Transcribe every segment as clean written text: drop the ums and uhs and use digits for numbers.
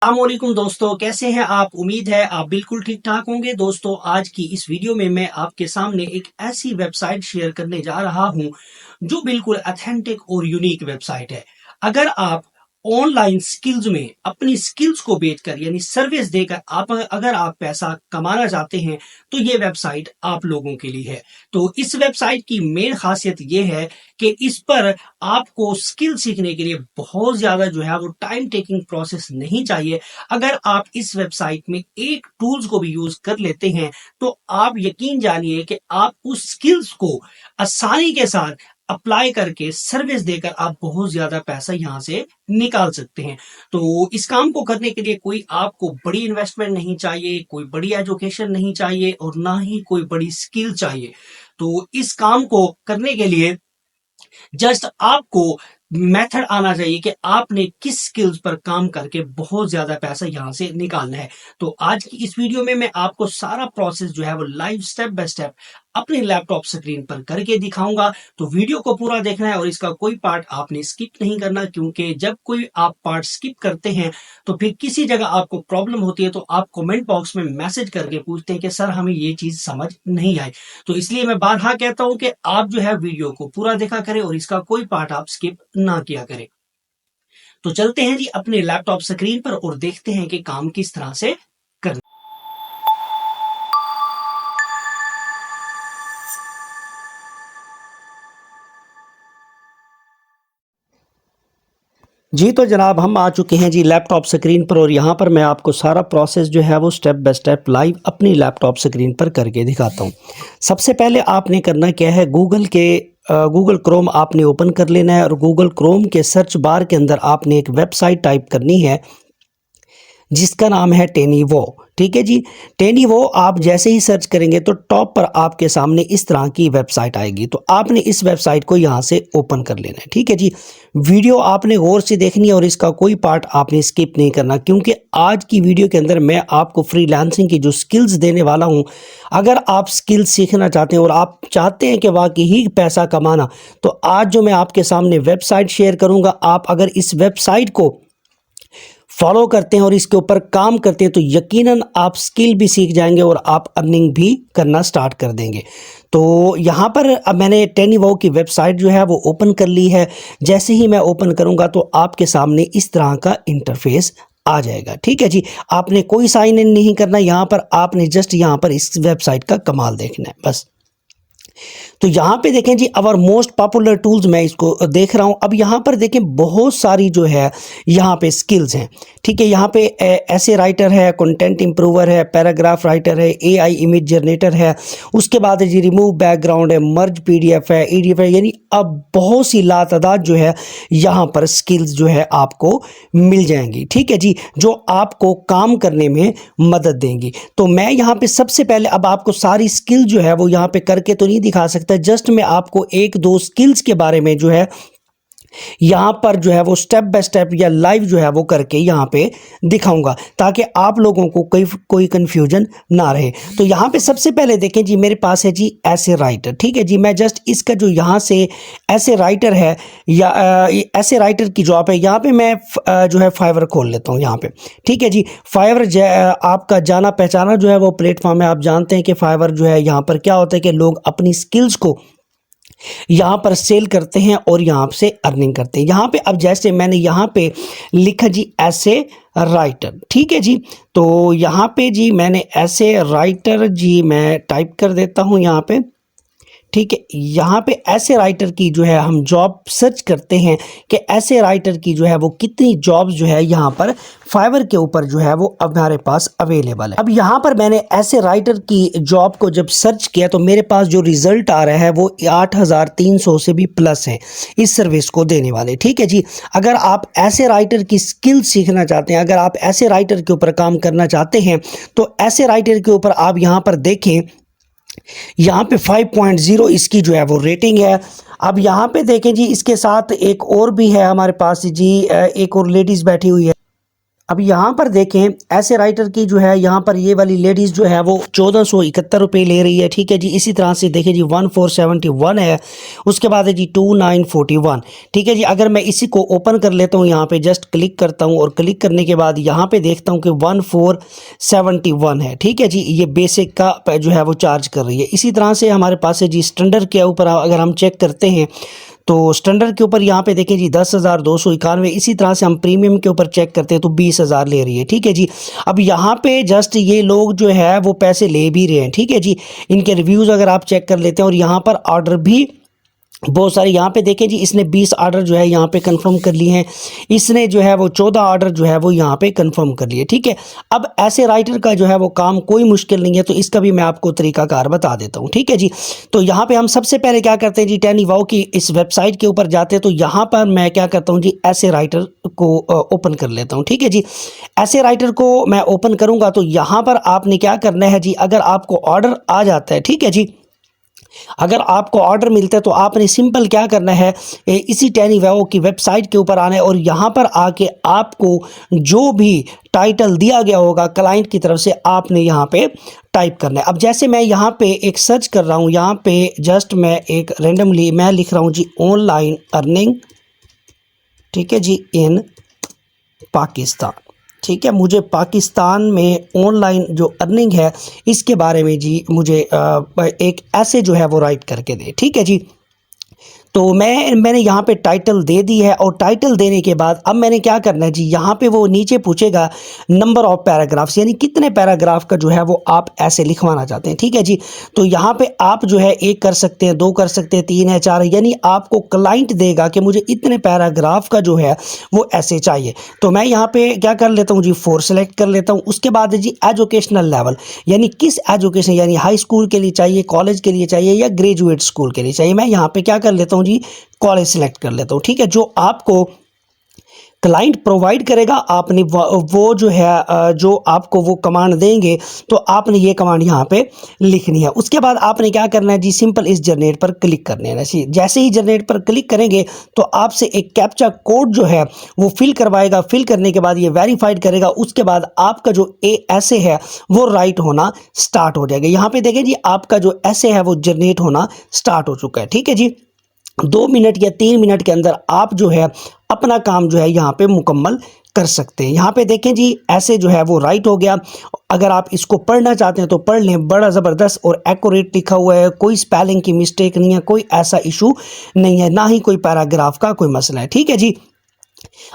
अस्सलामुअलैकुम दोस्तों, कैसे हैं आप? उम्मीद है आप बिल्कुल ठीक ठाक होंगे। दोस्तों, आज की इस वीडियो में मैं आपके सामने एक ऐसी वेबसाइट शेयर करने जा रहा हूं जो बिल्कुल ऑथेंटिक और यूनिक वेबसाइट है। अगर आप ऑनलाइन स्किल्स में अपनी स्किल्स को बेचकर यानी सर्विस देकर अगर आप पैसा कमाना चाहते हैं तो ये वेबसाइट आप लोगों के लिए है। तो इस वेबसाइट की मेन खासियत ये है कि इस पर आपको स्किल सीखने के लिए बहुत ज्यादा जो है वो टाइम टेकिंग प्रोसेस नहीं चाहिए। अगर आप इस वेबसाइट में एक टूल्स को भी यूज कर लेते हैं तो आप यकीन जानिए कि आप उस स्किल्स को आसानी के साथ अप्लाई करके सर्विस देकर आप बहुत ज्यादा पैसा यहां से निकाल सकते हैं। तो इस काम को करने के लिए कोई आपको बड़ी इन्वेस्टमेंट नहीं चाहिए, कोई बड़ी एजुकेशन नहीं चाहिए और ना ही कोई बड़ी स्किल चाहिए। तो इस काम को करने के लिए जस्ट आपको मेथड आना चाहिए कि आपने किस स्किल्स पर काम करके बहुत ज्यादा पैसा यहां से निकालना है। तो आज की इस वीडियो में मैं आपको सारा प्रोसेस जो है वो लाइव स्टेप बाय स्टेप अपने लैपटॉप स्क्रीन पर करके दिखाऊंगा। तो वीडियो को पूरा देखना है और इसका कोई पार्ट आपने स्किप नहीं करना, क्योंकि जब कोई आप पार्ट स्किप करते हैं तो फिर किसी जगह आपको प्रॉब्लम होती है तो आप कमेंट बॉक्स में मैसेज करके पूछते हैं कि सर हमें ये चीज समझ नहीं आई। तो इसलिए मैं बारहा कहता हूं कि आप जो है वीडियो को पूरा देखा करें और इसका कोई पार्ट आप स्किप ना किया करें। तो चलते हैं जी अपने लैपटॉप स्क्रीन पर और देखते हैं कि काम किस तरह से करना। जी तो जनाब हम आ चुके हैं जी लैपटॉप स्क्रीन पर और यहाँ पर मैं आपको सारा प्रोसेस जो है वो स्टेप बाय स्टेप लाइव अपनी लैपटॉप स्क्रीन पर करके दिखाता हूँ। सबसे पहले आपने करना क्या है, गूगल क्रोम आपने ओपन कर लेना है और गूगल क्रोम के सर्च बार के अंदर आपने एक वेबसाइट टाइप करनी है जिसका नाम है टेनीवो। ठीक है जी, टेनीवो आप जैसे ही सर्च करेंगे तो टॉप पर आपके सामने इस तरह की वेबसाइट आएगी। तो आपने इस वेबसाइट को यहाँ से ओपन कर लेना है। ठीक है जी, वीडियो आपने गौर से देखनी है और इसका कोई पार्ट आपने स्किप नहीं करना, क्योंकि आज की वीडियो के अंदर मैं आपको फ्रीलांसिंग की जो स्किल्स देने वाला हूँ। अगर आप स्किल्स सीखना चाहते हैं और आप चाहते हैं कि वाकई ही पैसा कमाना, तो आज जो मैं आपके सामने वेबसाइट शेयर करूँगा, आप अगर इस वेबसाइट को फॉलो करते हैं और इसके ऊपर काम करते हैं तो यकीनन आप स्किल भी सीख जाएंगे और आप अर्निंग भी करना स्टार्ट कर देंगे। तो यहाँ पर अब मैंने टेनीवो की वेबसाइट जो है वो ओपन कर ली है। जैसे ही मैं ओपन करूँगा तो आपके सामने इस तरह का इंटरफेस आ जाएगा। ठीक है जी, आपने कोई साइन इन नहीं करना, यहाँ पर आपने जस्ट यहाँ पर इस वेबसाइट का कमाल देखना है बस। तो यहाँ पे देखें जी, अवर मोस्ट पॉपुलर टूल्स मैं इसको देख रहा हूँ। अब यहाँ पर देखें बहुत सारी जो है यहाँ पे स्किल्स हैं। ठीक है, यहाँ पे ऐसे राइटर है, कंटेंट इंप्रूवर है, पैराग्राफ राइटर है, एआई इमेज जनरेटर है, उसके बाद जी रिमूव बैकग्राउंड है, मर्ज पीडीएफ है, ईडीएफ है, यानी अब बहुत सी लातादाद जो है यहाँ पर स्किल्स जो है आपको मिल जाएंगी। ठीक है जी, जो आपको काम करने में मदद देंगी। तो मैं यहाँ पे सबसे पहले अब आपको सारी स्किल जो है वो यहाँ पे करके तो नहीं दिखा सकता, जस्ट मैं आपको एक दो स्किल्स के बारे में जो है यहाँ पर जो है वो स्टेप बाय स्टेप या लाइव जो है वो करके यहाँ पे दिखाऊंगा, ताकि आप लोगों को कोई कंफ्यूजन ना रहे। तो यहाँ पे सबसे पहले देखें जी, मेरे पास है जी ऐसे राइटर। ठीक है जी, मैं जस्ट इसका जो यहाँ से ऐसे राइटर है या ऐसे राइटर की जॉब है, यहाँ पे मैं जो है फाइवर खोल लेता हूँ यहाँ पे। ठीक है जी, फाइवर आपका जाना पहचाना जो है वो प्लेटफॉर्म है। आप जानते हैं कि फाइवर जो है यहाँ पर क्या होता है कि लोग अपनी स्किल्स को यहाँ पर सेल करते हैं और यहाँ से अर्निंग करते हैं। यहाँ पे अब जैसे मैंने यहाँ पे लिखा जी ऐसे राइटर। ठीक है जी, तो यहाँ पे जी मैंने ऐसे राइटर जी मैं टाइप कर देता हूँ यहाँ पे। ठीक है, यहाँ पे ऐसे राइटर की जो है हम जॉब सर्च करते हैं कि ऐसे राइटर की जो है वो कितनी जॉब्स जो है यहाँ पर फाइवर के ऊपर जो है वो हमारे पास अवेलेबल है। अब यहाँ पर मैंने ऐसे राइटर की जॉब को जब सर्च किया तो मेरे पास जो रिजल्ट आ रहा है वो 8300 से भी प्लस है इस सर्विस को देने वाले। ठीक है जी, अगर आप ऐसे राइटर की स्किल सीखना चाहते हैं, अगर आप ऐसे राइटर के ऊपर काम करना चाहते हैं, तो ऐसे राइटर के ऊपर आप यहाँ पर देखें, यहाँ पे 5.0 इसकी जो है वो रेटिंग है। अब यहाँ पे देखें जी, इसके साथ एक और भी है हमारे पास जी, एक और लेडीज़ बैठी हुई है। अब यहाँ पर देखें ऐसे राइटर की जो है यहाँ पर ये वाली लेडीज़ जो है वो 1471 रुपये ले रही है, ठीक है जी। इसी तरह से देखें जी 1471 है, उसके बाद है जी 2941, ठीक है जी। अगर मैं इसी को ओपन कर लेता हूँ, यहाँ पे जस्ट क्लिक करता हूँ और क्लिक करने के बाद यहाँ पे देखता हूँ कि 1471 है, ठीक है जी। ये बेसिक का जो है वो चार्ज कर रही है। इसी तरह से हमारे पास है जी स्टैंडर्ड के ऊपर अगर हम चेक करते हैं तो स्टैंडर्ड के ऊपर यहाँ पे देखें जी 10,291। इसी तरह से हम प्रीमियम के ऊपर चेक करते हैं तो 20,000 ले रही है, ठीक है जी। अब यहाँ पे जस्ट ये लोग जो है वो पैसे ले भी रहे हैं, ठीक है जी। इनके रिव्यूज़ अगर आप चेक कर लेते हैं और यहाँ पर ऑर्डर भी बहुत सारे यहाँ पे देखें जी, इसने 20 ऑर्डर जो है यहाँ पे कंफर्म कर लिए हैं, इसने जो है वो 14 ऑर्डर जो है वो यहाँ पे कंफर्म कर लिए, ठीक है। अब ऐसे राइटर का जो है वो काम कोई मुश्किल नहीं है, तो इसका भी मैं आपको तरीकाकार बता देता हूँ, ठीक है जी। तो यहाँ पे हम सबसे पहले क्या करते हैं जी, TinyWow की इस वेबसाइट के ऊपर जाते हैं। तो यहाँ पर मैं क्या करता हूँ जी, ऐसे राइटर को ओपन कर लेता हूँ, ठीक है जी। ऐसे राइटर को मैं ओपन करूँगा तो यहाँ पर आपने क्या करना है जी, अगर आपको ऑर्डर आ जाता है, ठीक है जी, अगर आपको ऑर्डर मिलता है तो आपने सिंपल क्या करना है, इसी TinyWow की वेबसाइट के ऊपर आना है और यहाँ पर आके आपको जो भी टाइटल दिया गया होगा क्लाइंट की तरफ से आपने यहाँ पे टाइप करना है। अब जैसे मैं यहाँ पे एक सर्च कर रहा हूँ, यहाँ पे जस्ट मैं एक रेंडमली मैं लिख रहा हूँ जी ऑनलाइन अर्निंग, ठीक है जी, इन पाकिस्तान, ठीक है। मुझे पाकिस्तान में ऑनलाइन जो अर्निंग है इसके बारे में जी मुझे एक ऐसे जो है वो राइट करके दे, ठीक है जी। तो मैंने यहाँ पे टाइटल दे दी है और टाइटल देने के बाद अब मैंने क्या करना है जी, यहाँ पे वो नीचे पूछेगा नंबर ऑफ पैराग्राफ्स, यानी कितने पैराग्राफ का जो है वो आप ऐसे लिखवाना चाहते हैं, ठीक है जी। तो यहाँ पे आप जो है 1 कर सकते हैं, 2 कर सकते हैं, 3 है, 4 है, यानी आपको क्लाइंट देगा कि मुझे इतने पैराग्राफ का जो है वो ऐसे चाहिए। तो मैं यहाँ पे क्या कर लेता हूँ जी, 4 सेलेक्ट कर लेता हूँ। उसके बाद जी एजुकेशनल लेवल, यानी किस एजुकेशन, यानी हाई स्कूल के लिए चाहिए, कॉलेज के लिए चाहिए या ग्रेजुएट स्कूल के लिए चाहिए। मैं यहाँ पे क्या कर लेता हूँ जी, कॉलेज सिलेक्ट कर लेता हूं, ठीक है। जो आपको क्लाइंट प्रोवाइड करेगा आपने वो जो है जो आपको वो कमांड देंगे तो आपने ये कमांड यहाँ पे लिखनी है। उसके बाद आपने क्या करना है जी, सिंपल इस जनरेट पर क्लिक करने है। जैसे ही जनरेट पर क्लिक करेंगे तो आपसे एक कैप्चा कोड जो है वो फिल करवाएगा। फिल करने के बाद ये वेरीफाइड करेगा। उसके बाद आपका जो ऐसे है वो राइट होना स्टार्ट हो जाएगा। यहाँ पे देखें जी, आपका जो ऐसे है वो जनरेट होना स्टार्ट हो चुका है, ठीक है जी। 2 मिनट या 3 मिनट के अंदर आप जो है अपना काम जो है यहाँ पे मुकम्मल कर सकते हैं। यहाँ पे देखें जी, ऐसे जो है वो राइट हो गया। अगर आप इसको पढ़ना चाहते हैं तो पढ़ लें, बड़ा ज़बरदस्त और एक्यूरेट लिखा हुआ है, कोई स्पेलिंग की मिस्टेक नहीं है, कोई ऐसा इशू नहीं है, ना ही कोई पैराग्राफ का कोई मसला है, ठीक है जी।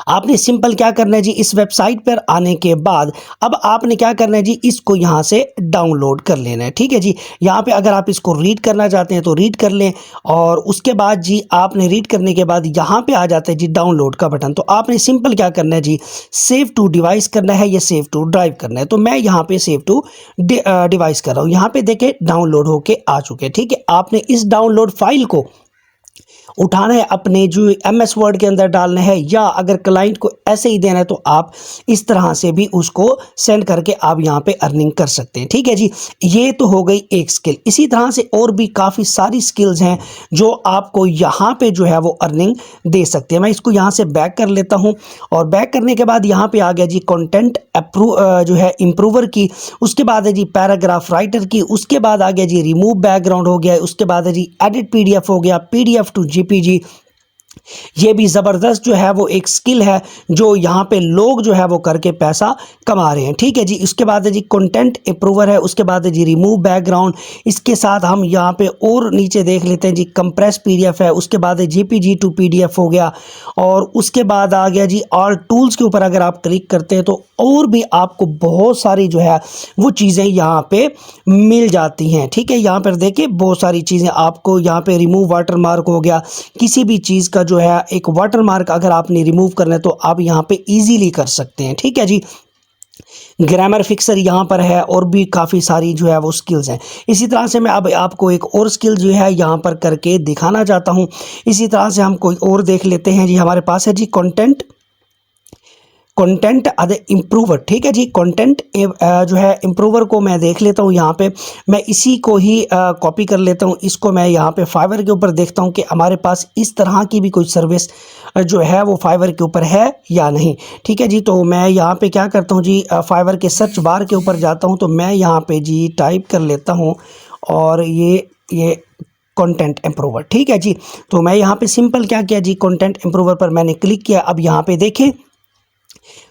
आपने सिंपल क्या करना है जी, इस वेबसाइट पर आने के बाद अब आपने क्या करना है जी, इसको यहाँ से डाउनलोड कर लेना है, ठीक है जी। यहाँ पे अगर आप इसको रीड करना चाहते हैं तो रीड कर लें और उसके बाद जी आपने रीड करने के बाद यहाँ पे आ जाता है जी डाउनलोड का बटन। तो आपने सिंपल क्या करना है जी, सेव टू डिवाइस करना है या सेव टू ड्राइव करना है। तो मैं यहाँ पे सेव टू डिवाइस कर रहा हूँ। यहाँ पे देखें डाउनलोड होके आ चुके हैं, ठीक है। आपने इस डाउनलोड फाइल को उठाना है, अपने जो MS वर्ड के अंदर डालना है, या अगर क्लाइंट को ऐसे ही देना है तो आप इस तरह से भी उसको सेंड करके आप यहाँ पे अर्निंग कर सकते हैं, ठीक है जी। ये तो हो गई एक स्किल। इसी तरह से और भी काफ़ी सारी स्किल्स हैं जो आपको यहाँ पे जो है वो अर्निंग दे सकते हैं। मैं इसको यहाँ से बैक कर लेता हूँ और बैक करने के बाद यहाँ पे आ गया जी कंटेंट जो है इम्प्रूवर की, उसके बाद है जी पैराग्राफ राइटर की, उसके बाद आ गया जी रिमूव बैकग्राउंड हो गया, उसके बाद है जी एडिट PDF हो गया, PDF टू JPG। ये भी ज़बरदस्त जो है वो एक स्किल है जो यहाँ पे लोग जो है वो करके पैसा कमा रहे हैं, ठीक है जी। इसके बाद है जी कंटेंट अप्रूवर है, उसके बाद है जी रिमूव बैकग्राउंड। इसके साथ हम यहाँ पे और नीचे देख लेते हैं जी कंप्रेस PDF है, उसके बाद है JPG टू PDF हो गया और उसके बाद आ गया जी ऑल टूल्स के ऊपर अगर आप क्लिक करते हैं तो और भी आपको बहुत सारी जो है वो चीज़ें यहाँ पे मिल जाती हैं, ठीक है। यहाँ पर देखिए बहुत सारी चीज़ें आपको यहाँ पे रिमूव वाटरमार्क हो गया, किसी भी चीज़ का जो है एक वाटरमार्क अगर आपने रिमूव करना है तो आप यहाँ पे इजीली कर सकते हैं, ठीक है जी। ग्रामर फिक्सर यहाँ पर है और भी काफ़ी सारी जो है वो स्किल्स हैं। इसी तरह से मैं अब आपको एक और स्किल जो है यहाँ पर करके दिखाना चाहता हूँ। इसी तरह से हम कोई और देख लेते हैं जी। हमारे पास है जी कंटेंट इम्प्रूवर, ठीक है जी। कंटेंट जो है इम्प्रूवर को मैं देख लेता हूँ यहाँ पे, मैं इसी को ही कॉपी कर लेता हूँ। इसको मैं यहाँ पे फाइवर के ऊपर देखता हूँ कि हमारे पास इस तरह की भी कोई सर्विस जो है वो फाइवर के ऊपर है या नहीं, ठीक है जी। तो मैं यहाँ पे क्या करता हूँ जी, फाइवर के सर्च बार के ऊपर जाता हूँ, तो मैं यहाँ पे जी टाइप कर लेता हूँ और ये कंटेंट इम्प्रूवर, ठीक है जी। तो मैं यहाँ पे सिंपल क्या किया जी, कंटेंट इम्प्रूवर पर मैंने क्लिक किया। अब यहाँ पे देखें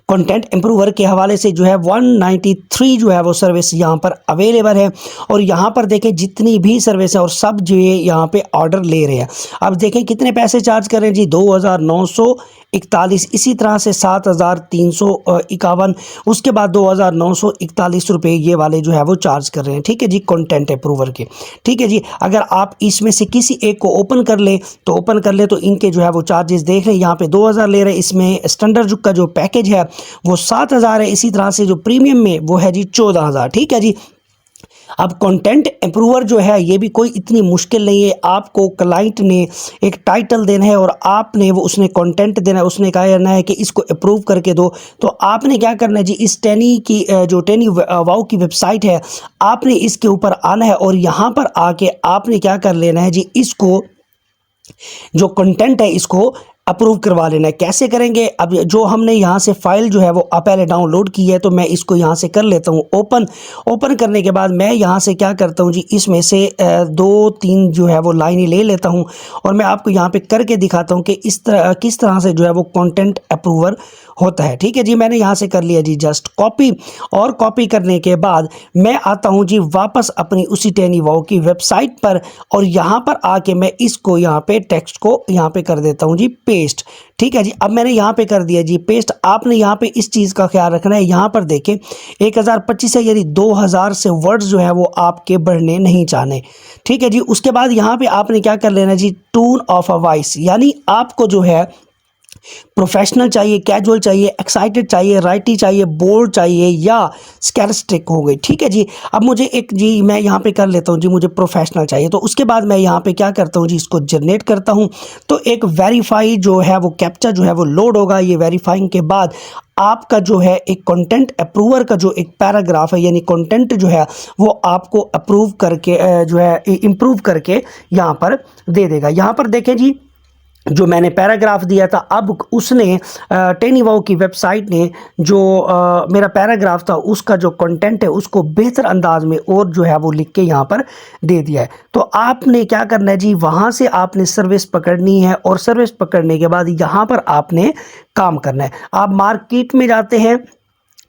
कंटेंट इम्प्रूवर के हवाले से जो है 193 जो है वो सर्विस यहाँ पर अवेलेबल है। और यहाँ पर देखें जितनी भी सर्विस है और सब जो है यहाँ पे ऑर्डर ले रहे हैं। अब देखें कितने पैसे चार्ज कर रहे हैं जी, 2941। इसी तरह से 7351, उसके बाद 2941 रुपये ये वाले जो है वो चार्ज कर रहे हैं, ठीक है जी, कंटेंट इम्प्रूवर के, ठीक है जी। अगर आप इसमें से किसी एक को ओपन कर ले तो इनके जो है वो चार्जेस देख लें, यहाँ पे 2000 ले रहे हैं। इसमें स्टैंडर्ड का जो पैकेज है वो 7000 है। इसी तरह से जो प्रीमियम में वो है जी 14000, ठीक है जी। अब कंटेंट इम्प्रूवर जो है ये भी कोई इतनी मुश्किल नहीं है। आपको क्लाइंट ने एक टाइटल देना है और आपने वो उसने कंटेंट देना है, उसने कहना है कि इसको अप्रूव करके दो। तो आपने क्या करना है जी, इस टेनी की जो टेनी वाओ की वेबसाइट है, आपने इसके ऊपर आना है और यहाँ पर आके आपने क्या कर लेना है जी, इसको जो कंटेंट है इसको अप्रूव करवा लेना है। कैसे करेंगे, अब जो हमने यहाँ से फाइल जो है वो पहले डाउनलोड की है, तो मैं इसको यहाँ से कर लेता हूँ ओपन करने के बाद मैं यहाँ से क्या करता हूँ जी, इसमें से 2-3 जो है वो लाइनें ले लेता हूँ और मैं आपको यहाँ पे करके दिखाता हूँ कि किस तरह से जो है वो कंटेंट अप्रूवर होता है, ठीक है जी। मैंने यहाँ से कर लिया जी जस्ट कॉपी, और कॉपी करने के बाद मैं आता हूँ जी वापस अपनी उसी टेनी वाओ की वेबसाइट पर और यहाँ पर आके मैं इसको यहाँ पे टेक्स्ट को यहाँ पे कर देता हूँ जी पेस्ट, ठीक है जी। अब मैंने यहाँ पे कर दिया जी पेस्ट। आपने यहाँ पे इस चीज़ का ख्याल रखना है, यहाँ पर देखें 1025 है, यानी 2000 से वर्ड्स जो है वो आपके बढ़ने नहीं चाहने, ठीक है जी। उसके बाद यहाँ पे आपने क्या कर लेना जी, टोन ऑफ अ वॉइस, यानी आपको जो है प्रोफेशनल चाहिए, कैजुअल चाहिए, एक्साइटेड चाहिए, राइटी चाहिए, बोल्ड चाहिए या स्कैरिस्टिक हो गई, ठीक है जी। अब मुझे एक जी मैं यहाँ पे कर लेता हूँ जी, मुझे प्रोफेशनल चाहिए। तो उसके बाद मैं यहाँ पे क्या करता हूँ जी, इसको जनरेट करता हूँ। तो एक वेरीफाई जो है वो कैप्चा जो है वो लोड होगा। ये वेरीफाइंग के बाद आपका जो है एक कंटेंट अप्रूवर का जो एक पैराग्राफ है, यानी कंटेंट जो है वो आपको अप्रूव करके जो है इम्प्रूव करके यहाँ पर दे देगा। यहाँ पर देखें जी, जो मैंने पैराग्राफ दिया था, अब उसने टेनी वाओ की वेबसाइट ने जो मेरा पैराग्राफ था उसका जो कंटेंट है उसको बेहतर अंदाज में और जो है वो लिख के यहाँ पर दे दिया है। तो आपने क्या करना है जी, वहाँ से आपने सर्विस पकड़नी है और सर्विस पकड़ने के बाद यहाँ पर आपने काम करना है। आप मार्केट में जाते हैं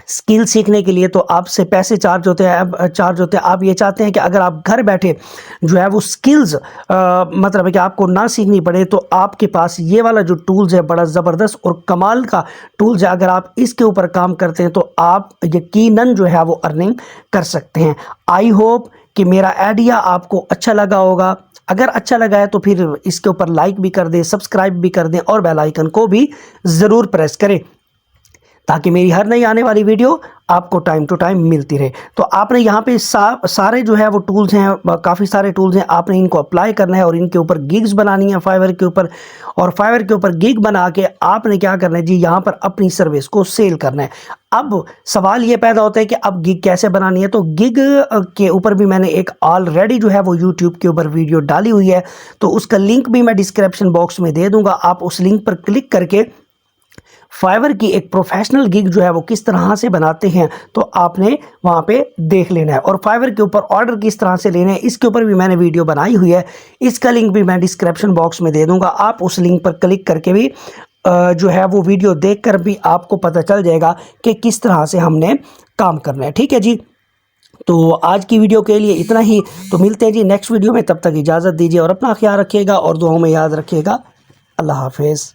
स्किल सीखने के लिए, तो आपसे पैसे चार्ज होते हैं। आप ये चाहते हैं कि अगर आप घर बैठे जो है वो स्किल्स मतलब है कि आपको ना सीखनी पड़े, तो आपके पास ये वाला जो टूल्स है बड़ा ज़बरदस्त और कमाल का टूल्स है। अगर आप इसके ऊपर काम करते हैं तो आप यकीनन जो है वो अर्निंग कर सकते हैं। आई होप कि मेरा आइडिया आपको अच्छा लगा होगा। अगर अच्छा लगा है तो फिर इसके ऊपर लाइक भी कर दें, सब्सक्राइब भी कर दें और बेल आइकन को भी ज़रूर प्रेस करें ताकि मेरी हर नई आने वाली वीडियो आपको टाइम टू टाइम मिलती रहे। तो आपने यहाँ पे सारे जो है वो टूल्स हैं, काफ़ी सारे टूल्स हैं, आपने इनको अप्लाई करना है और इनके ऊपर गिग्स बनानी है फाइवर के ऊपर। और फाइवर के ऊपर गिग बना के आपने क्या करना है जी, यहाँ पर अपनी सर्विस को सेल करना है। अब सवाल ये पैदा होता है कि अब गिग कैसे बनानी है। तो गिग के ऊपर भी मैंने एक ऑलरेडी जो है वो यूट्यूब के ऊपर वीडियो डाली हुई है, तो उसका लिंक भी मैं डिस्क्रिप्शन बॉक्स में दे दूँगा। आप उस लिंक पर क्लिक करके फाइवर की एक प्रोफेशनल गिग जो है वो किस तरह से बनाते हैं तो आपने वहाँ पे देख लेना है। और फाइवर के ऊपर ऑर्डर किस तरह से लेना है इसके ऊपर भी मैंने वीडियो बनाई हुई है, इसका लिंक भी मैं डिस्क्रिप्शन बॉक्स में दे दूँगा। आप उस लिंक पर क्लिक करके भी जो है वो वीडियो देखकर भी आपको पता चल जाएगा कि किस तरह से हमने काम करना है, ठीक है जी। तो आज की वीडियो के लिए इतना ही, तो मिलते हैं जी नेक्स्ट वीडियो में। तब तक इजाज़त दीजिए और अपना ख्याल रखिएगा और दुआओं में याद रखिएगा। अल्लाह हाफिज़।